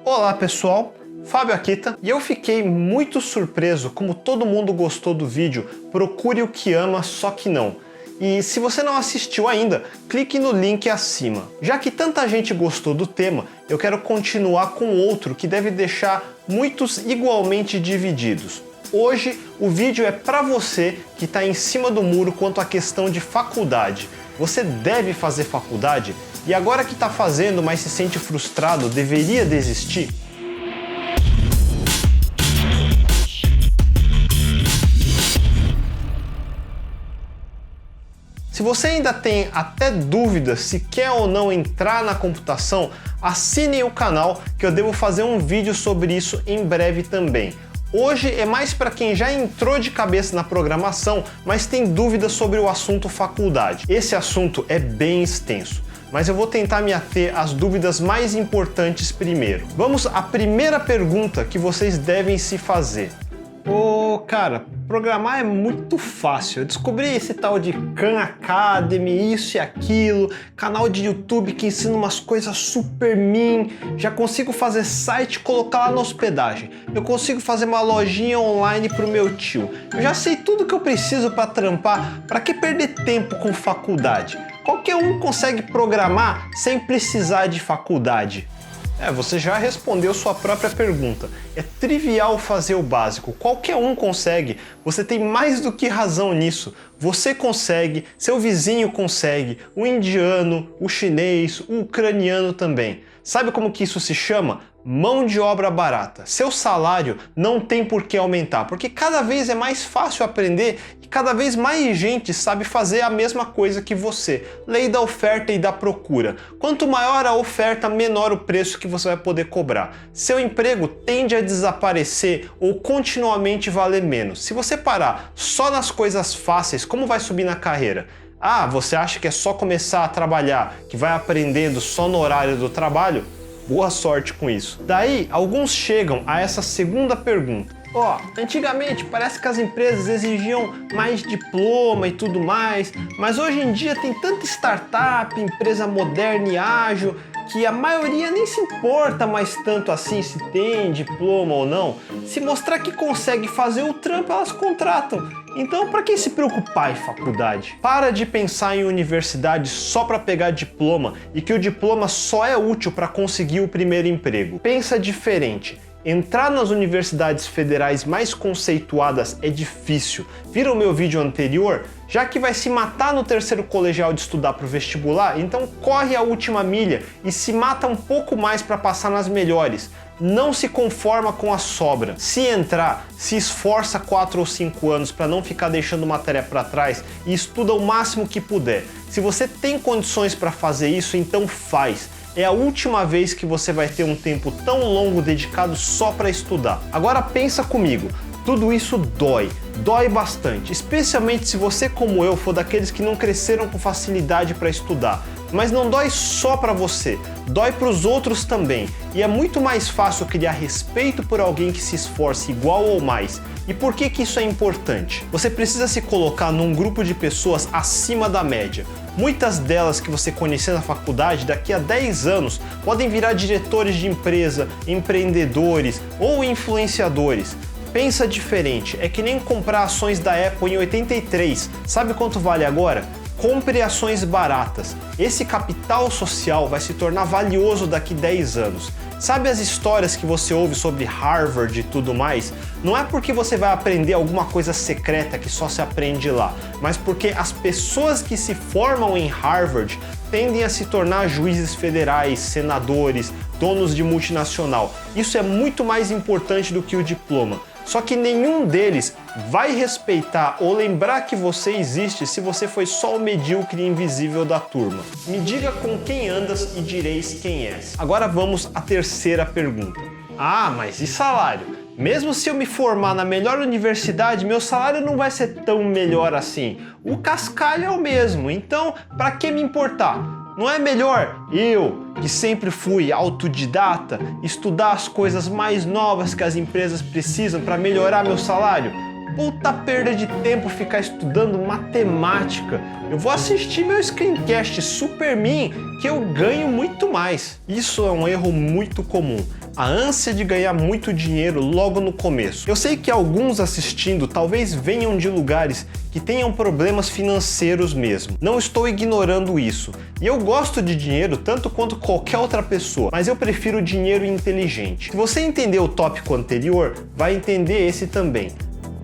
Olá pessoal, Fábio Akita, e eu fiquei muito surpreso como todo mundo gostou do vídeo Procure o que ama, só que não. E se você não assistiu ainda, clique no link acima. Já que tanta gente gostou do tema, eu quero continuar com outro que deve deixar muitos igualmente divididos. Hoje o vídeo é para você que está em cima do muro quanto à questão de faculdade. Você deve fazer faculdade? E agora que está fazendo, mas se sente frustrado, deveria desistir? Se você ainda tem até dúvidas se quer ou não entrar na computação, assine o canal que eu devo fazer um vídeo sobre isso em breve também. Hoje é mais para quem já entrou de cabeça na programação, mas tem dúvidas sobre o assunto faculdade. Esse assunto é bem extenso, mas eu vou tentar me ater às dúvidas mais importantes primeiro. Vamos à primeira pergunta que vocês devem se fazer. Cara, programar é muito fácil. Eu descobri esse tal de Khan Academy, isso e aquilo, canal de YouTube que ensina umas coisas super min, já consigo fazer site e colocar lá na hospedagem. Eu consigo fazer uma lojinha online pro meu tio. Eu já sei tudo que eu preciso para trampar, para que perder tempo com faculdade? Qualquer um consegue programar sem precisar de faculdade. Você já respondeu sua própria pergunta. É trivial fazer o básico, qualquer um consegue. Você tem mais do que razão nisso. Você consegue, seu vizinho consegue, o indiano, o chinês, o ucraniano também. Sabe como que isso se chama? Mão de obra barata. Seu salário não tem por que aumentar, porque cada vez é mais fácil aprender e cada vez mais gente sabe fazer a mesma coisa que você. Lei da oferta e da procura. Quanto maior a oferta, menor o preço que você vai poder cobrar. Seu emprego tende a desaparecer ou continuamente valer menos. Se você parar só nas coisas fáceis, como vai subir na carreira? Você acha que é só começar a trabalhar, que vai aprendendo só no horário do trabalho? Boa sorte com isso. Daí, alguns chegam a essa segunda pergunta. Antigamente parece que as empresas exigiam mais diploma e tudo mais, mas hoje em dia tem tanta startup, empresa moderna e ágil, que a maioria nem se importa mais tanto assim se tem diploma ou não. Se mostrar que consegue fazer o trampo, elas contratam. Então, para que se preocupar em faculdade? Para de pensar em universidade só para pegar diploma e que o diploma só é útil para conseguir o primeiro emprego. Pensa diferente. Entrar nas universidades federais mais conceituadas é difícil. Vira o meu vídeo anterior? Já que vai se matar no terceiro colegial de estudar para o vestibular, então corre a última milha e se mata um pouco mais para passar nas melhores. Não se conforma com a sobra. Se entrar, se esforça 4 ou 5 anos para não ficar deixando matéria para trás e estuda o máximo que puder. Se você tem condições para fazer isso, então faz. É a última vez que você vai ter um tempo tão longo dedicado só para estudar. Agora pensa comigo, tudo isso dói bastante, especialmente se você, como eu, for daqueles que não cresceram com facilidade para estudar. Mas não dói só para você, dói para os outros também. E é muito mais fácil criar respeito por alguém que se esforce igual ou mais. E por que isso é importante? Você precisa se colocar num grupo de pessoas acima da média. Muitas delas que você conhecer na faculdade, daqui a 10 anos, podem virar diretores de empresa, empreendedores ou influenciadores. Pensa diferente, é que nem comprar ações da Apple em 83. Sabe quanto vale agora? Compre ações baratas. Esse capital social vai se tornar valioso daqui 10 anos. Sabe as histórias que você ouve sobre Harvard e tudo mais? Não é porque você vai aprender alguma coisa secreta que só se aprende lá, mas porque as pessoas que se formam em Harvard tendem a se tornar juízes federais, senadores, donos de multinacional. Isso é muito mais importante do que o diploma. Só que nenhum deles vai respeitar ou lembrar que você existe se você foi só o medíocre invisível da turma. Me diga com quem andas e direis quem és. Agora vamos à terceira pergunta. Mas e salário? Mesmo se eu me formar na melhor universidade, meu salário não vai ser tão melhor assim. O cascalho é o mesmo, então para que me importar? Não é melhor eu, que sempre fui autodidata, estudar as coisas mais novas que as empresas precisam para melhorar meu salário? Puta perda de tempo ficar estudando matemática. Eu vou assistir meu screencast Super Min, que eu ganho muito mais. Isso é um erro muito comum. a ânsia de ganhar muito dinheiro logo no começo. Eu sei que alguns assistindo talvez venham de lugares que tenham problemas financeiros mesmo. Não estou ignorando isso. E eu gosto de dinheiro tanto quanto qualquer outra pessoa, mas eu prefiro dinheiro inteligente. Se você entender o tópico anterior, vai entender esse também.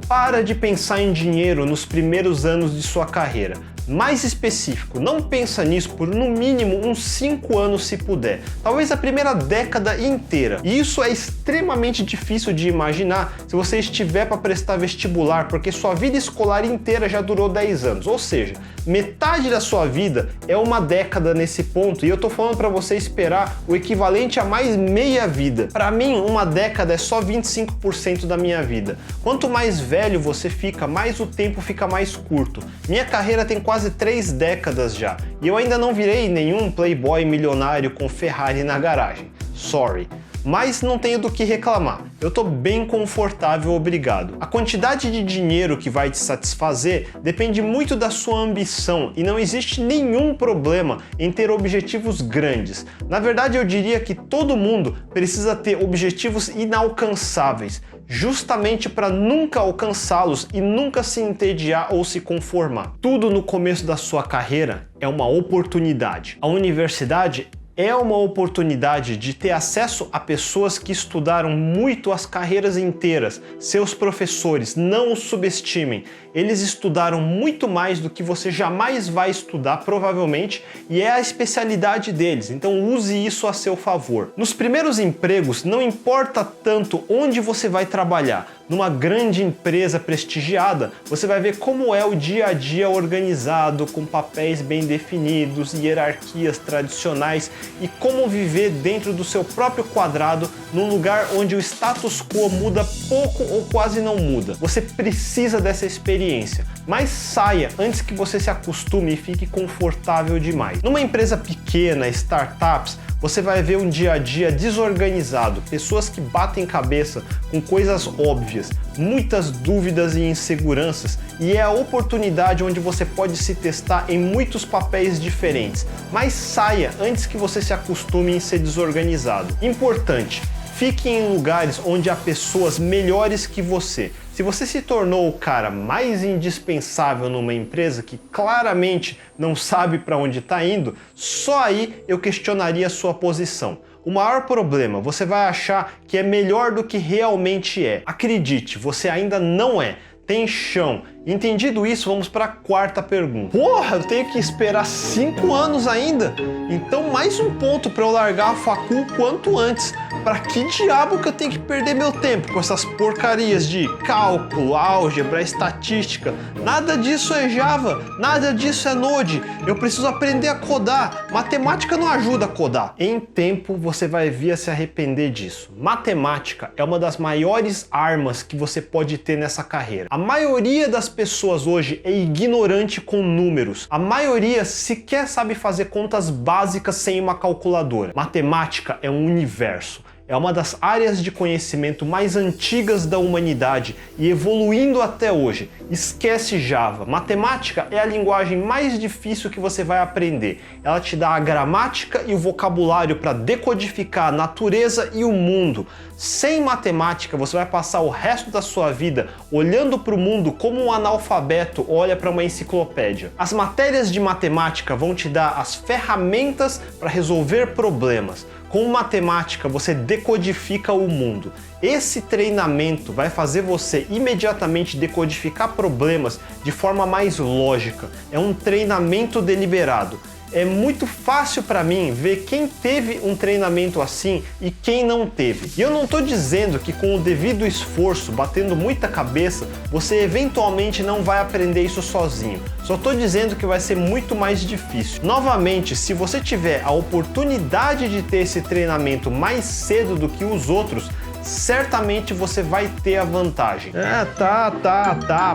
Para de pensar em dinheiro nos primeiros anos de sua carreira. Mais específico, não pensa nisso por no mínimo uns 5 anos se puder, talvez a primeira década inteira. E isso é extremamente difícil de imaginar se você estiver para prestar vestibular, porque sua vida escolar inteira já durou 10 anos, ou seja, metade da sua vida é uma década nesse ponto, e eu tô falando para você esperar o equivalente a mais meia vida. Para mim, uma década é só 25% da minha vida. Quanto mais velho você fica, mais o tempo fica mais curto. Minha carreira tem quase 3 décadas já, e eu ainda não virei nenhum playboy milionário com Ferrari na garagem. Sorry. Mas não tenho do que reclamar, eu tô bem confortável, obrigado. A quantidade de dinheiro que vai te satisfazer depende muito da sua ambição e não existe nenhum problema em ter objetivos grandes. Na verdade, eu diria que todo mundo precisa ter objetivos inalcançáveis, justamente para nunca alcançá-los e nunca se entediar ou se conformar. Tudo no começo da sua carreira é uma oportunidade. A universidade é uma oportunidade de ter acesso a pessoas que estudaram muito as carreiras inteiras. Seus professores, não os subestimem. Eles estudaram muito mais do que você jamais vai estudar, provavelmente, e é a especialidade deles, então use isso a seu favor. Nos primeiros empregos, não importa tanto onde você vai trabalhar. Numa grande empresa prestigiada, você vai ver como é o dia a dia organizado, com papéis bem definidos, hierarquias tradicionais e como viver dentro do seu próprio quadrado num lugar onde o status quo muda pouco ou quase não muda. Você precisa dessa experiência, mas saia antes que você se acostume e fique confortável demais. Numa empresa pequena, startups, você vai ver um dia a dia desorganizado, pessoas que batem cabeça com coisas óbvias, muitas dúvidas e inseguranças, e é a oportunidade onde você pode se testar em muitos papéis diferentes. Mas saia antes que você se acostume em ser desorganizado. Importante, fique em lugares onde há pessoas melhores que você. Se você se tornou o cara mais indispensável numa empresa que claramente não sabe para onde está indo, só aí eu questionaria a sua posição. O maior problema, você vai achar que é melhor do que realmente é. Acredite, você ainda não é. Tem chão. Entendido isso, vamos para a quarta pergunta. Porra, eu tenho que esperar 5 anos ainda? Então mais um ponto para eu largar a facul quanto antes. Para que diabo que eu tenho que perder meu tempo com essas porcarias de cálculo, álgebra, estatística? Nada disso é Java, nada disso é Node. Eu preciso aprender a codar. Matemática não ajuda a codar. Em tempo você vai vir a se arrepender disso. Matemática é uma das maiores armas que você pode ter nessa carreira. A maioria das pessoas hoje é ignorante com números. A maioria sequer sabe fazer contas básicas sem uma calculadora. Matemática é um universo. É uma das áreas de conhecimento mais antigas da humanidade e evoluindo até hoje. Esquece Java. Matemática é a linguagem mais difícil que você vai aprender. Ela te dá a gramática e o vocabulário para decodificar a natureza e o mundo. Sem matemática, você vai passar o resto da sua vida olhando para o mundo como um analfabeto olha para uma enciclopédia. As matérias de matemática vão te dar as ferramentas para resolver problemas. Com matemática, você decodifica o mundo. Esse treinamento vai fazer você imediatamente decodificar problemas de forma mais lógica. É um treinamento deliberado. É muito fácil para mim ver quem teve um treinamento assim e quem não teve. E eu não estou dizendo que com o devido esforço, batendo muita cabeça, você eventualmente não vai aprender isso sozinho. Só estou dizendo que vai ser muito mais difícil. Novamente, se você tiver a oportunidade de ter esse treinamento mais cedo do que os outros, certamente você vai ter a vantagem.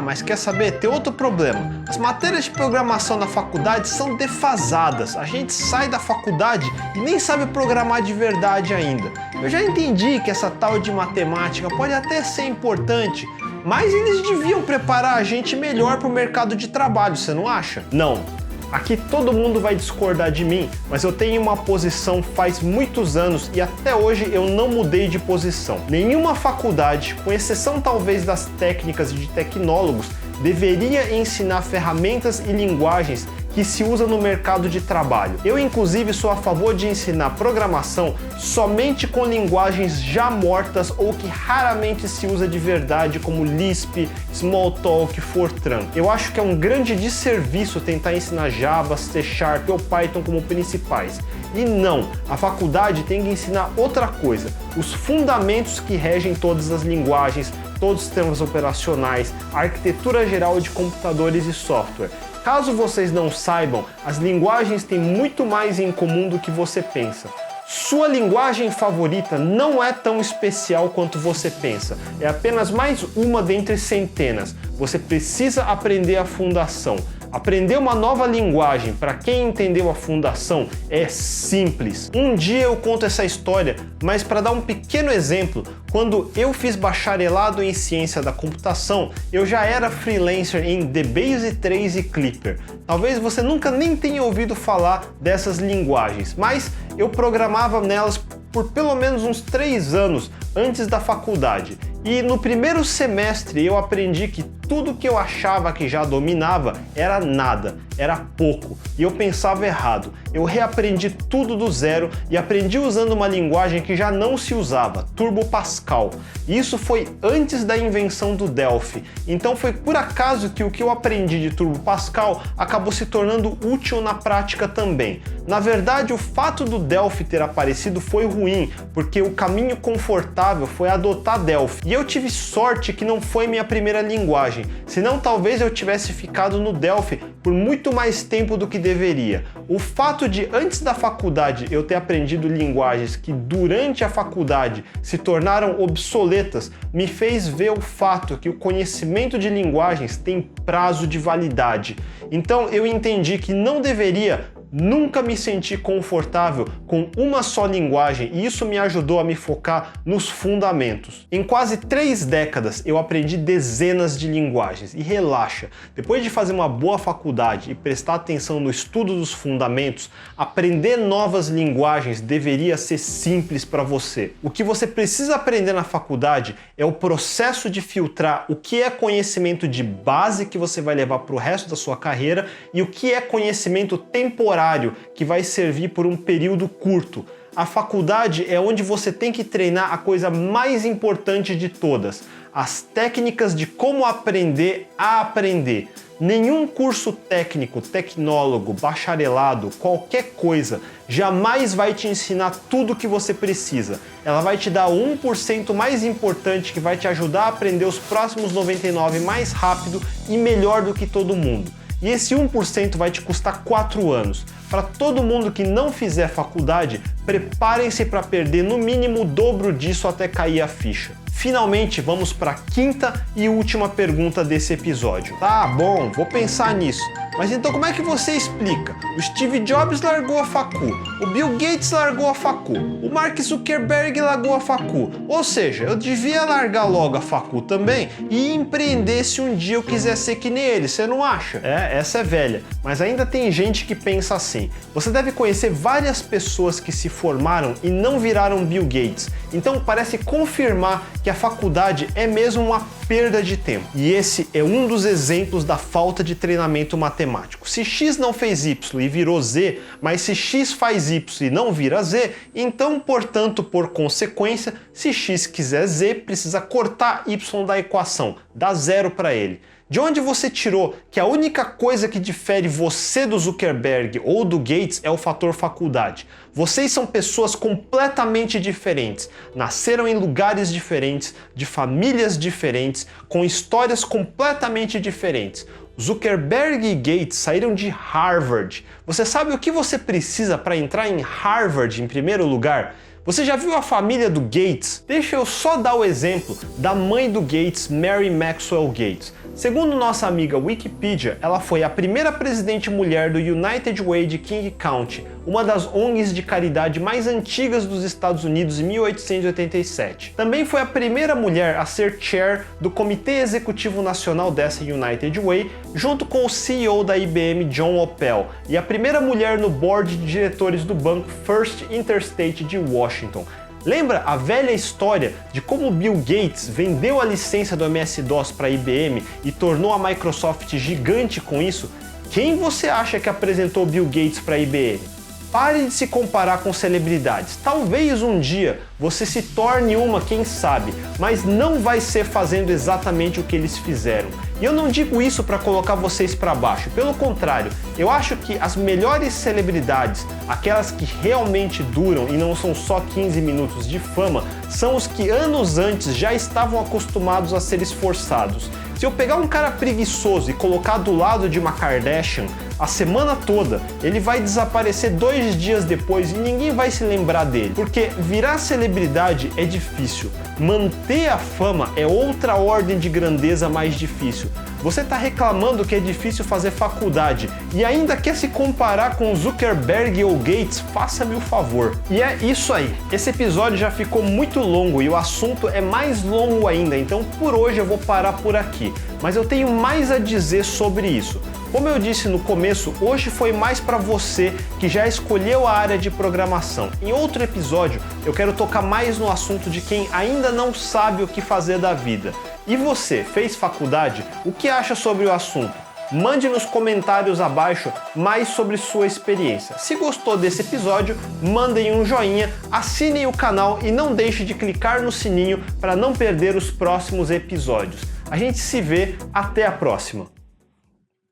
Mas quer saber? Tem outro problema. As matérias de programação na faculdade são defasadas. A gente sai da faculdade e nem sabe programar de verdade ainda. Eu já entendi que essa tal de matemática pode até ser importante, mas eles deviam preparar a gente melhor para o mercado de trabalho, você não acha? Não. Aqui todo mundo vai discordar de mim, mas eu tenho uma posição faz muitos anos e até hoje eu não mudei de posição. Nenhuma faculdade, com exceção talvez das técnicas e de tecnólogos, deveria ensinar ferramentas e linguagens que se usa no mercado de trabalho. Eu, inclusive, sou a favor de ensinar programação somente com linguagens já mortas ou que raramente se usa de verdade, como Lisp, Smalltalk, Fortran. Eu acho que é um grande desserviço tentar ensinar Java, C# ou Python como principais. E não, a faculdade tem que ensinar outra coisa, os fundamentos que regem todas as linguagens, todos os sistemas operacionais, a arquitetura geral de computadores e software. Caso vocês não saibam, as linguagens têm muito mais em comum do que você pensa. Sua linguagem favorita não é tão especial quanto você pensa, é apenas mais uma dentre centenas. Você precisa aprender a fundação. Aprender uma nova linguagem, para quem entendeu a fundação, é simples. Um dia eu conto essa história, mas para dar um pequeno exemplo, quando eu fiz bacharelado em ciência da computação, eu já era freelancer em DBase 3 e Clipper. Talvez você nunca nem tenha ouvido falar dessas linguagens, mas eu programava nelas por pelo menos uns 3 anos antes da faculdade. E no primeiro semestre eu aprendi que tudo que eu achava que já dominava era nada, era pouco, e eu pensava errado. Eu reaprendi tudo do zero e aprendi usando uma linguagem que já não se usava, Turbo Pascal. E isso foi antes da invenção do Delphi. Então foi por acaso que o que eu aprendi de Turbo Pascal acabou se tornando útil na prática também. Na verdade, o fato do Delphi ter aparecido foi ruim, porque o caminho confortável foi adotar Delphi. E eu tive sorte que não foi minha primeira linguagem, senão talvez eu tivesse ficado no Delphi por muito mais tempo do que deveria. O fato de antes da faculdade eu ter aprendido linguagens que durante a faculdade se tornaram obsoletas me fez ver o fato que o conhecimento de linguagens tem prazo de validade. Então eu entendi que não deveria nunca me senti confortável com uma só linguagem e isso me ajudou a me focar nos fundamentos. Em quase 3 décadas eu aprendi dezenas de linguagens e relaxa, depois de fazer uma boa faculdade e prestar atenção no estudo dos fundamentos, aprender novas linguagens deveria ser simples para você. O que você precisa aprender na faculdade é o processo de filtrar o que é conhecimento de base que você vai levar para o resto da sua carreira e o que é conhecimento temporário que vai servir por um período curto. A faculdade é onde você tem que treinar a coisa mais importante de todas, as técnicas de como aprender a aprender. Nenhum curso técnico, tecnólogo, bacharelado, qualquer coisa, jamais vai te ensinar tudo o que você precisa. Ela vai te dar o 1% mais importante que vai te ajudar a aprender os próximos 99% mais rápido e melhor do que todo mundo. E esse 1% vai te custar 4 anos. Para todo mundo que não fizer faculdade, preparem-se para perder no mínimo o dobro disso até cair a ficha. Finalmente, vamos para a quinta e última pergunta desse episódio. Tá bom, vou pensar nisso. Mas então como é que você explica? O Steve Jobs largou a facu, o Bill Gates largou a facu, o Mark Zuckerberg largou a facu. Ou seja, eu devia largar logo a facu também e empreender se um dia eu quiser ser que nem ele, você não acha? Essa é velha, mas ainda tem gente que pensa assim. Você deve conhecer várias pessoas que se formaram e não viraram Bill Gates. Então parece confirmar que a faculdade é mesmo uma perda de tempo. E esse é um dos exemplos da falta de treinamento matemático. Se x não fez y e virou z, mas se x faz y e não vira z, então, portanto, por consequência, se x quiser z, precisa cortar y da equação, dá zero para ele. De onde você tirou que a única coisa que difere você do Zuckerberg ou do Gates é o fator faculdade? Vocês são pessoas completamente diferentes, nasceram em lugares diferentes, de famílias diferentes, com histórias completamente diferentes. Zuckerberg e Gates saíram de Harvard. Você sabe o que você precisa para entrar em Harvard em primeiro lugar? Você já viu a família do Gates? Deixa eu só dar o exemplo da mãe do Gates, Mary Maxwell Gates. Segundo nossa amiga Wikipedia, ela foi a primeira presidente mulher do United Way de King County, uma das ONGs de caridade mais antigas dos Estados Unidos em 1887. Também foi a primeira mulher a ser chair do Comitê Executivo Nacional dessa United Way, junto com o CEO da IBM, John Opel, e a primeira mulher no board de diretores do banco First Interstate de Washington. Lembra a velha história de como Bill Gates vendeu a licença do MS-DOS para a IBM e tornou a Microsoft gigante com isso? Quem você acha que apresentou Bill Gates para a IBM? Pare de se comparar com celebridades. Talvez um dia você se torne uma, quem sabe, mas não vai ser fazendo exatamente o que eles fizeram. E eu não digo isso para colocar vocês para baixo, pelo contrário, eu acho que as melhores celebridades, aquelas que realmente duram e não são só 15 minutos de fama, são os que anos antes já estavam acostumados a ser esforçados. Se eu pegar um cara preguiçoso e colocar do lado de uma Kardashian, a semana toda, ele vai desaparecer 2 dias depois e ninguém vai se lembrar dele. Porque virar celebridade é difícil, manter a fama é outra ordem de grandeza mais difícil. Você está reclamando que é difícil fazer faculdade e ainda quer se comparar com Zuckerberg ou Gates? Faça-me o favor. E é isso aí. Esse episódio já ficou muito longo e o assunto é mais longo ainda, então por hoje eu vou parar por aqui. Mas eu tenho mais a dizer sobre isso. Como eu disse no começo, hoje foi mais para você que já escolheu a área de programação. Em outro episódio, eu quero tocar mais no assunto de quem ainda não sabe o que fazer da vida. E você, fez faculdade? O que acha sobre o assunto? Mande nos comentários abaixo mais sobre sua experiência. Se gostou desse episódio, mandem um joinha, assinem o canal e não deixe de clicar no sininho para não perder os próximos episódios. A gente se vê, até a próxima!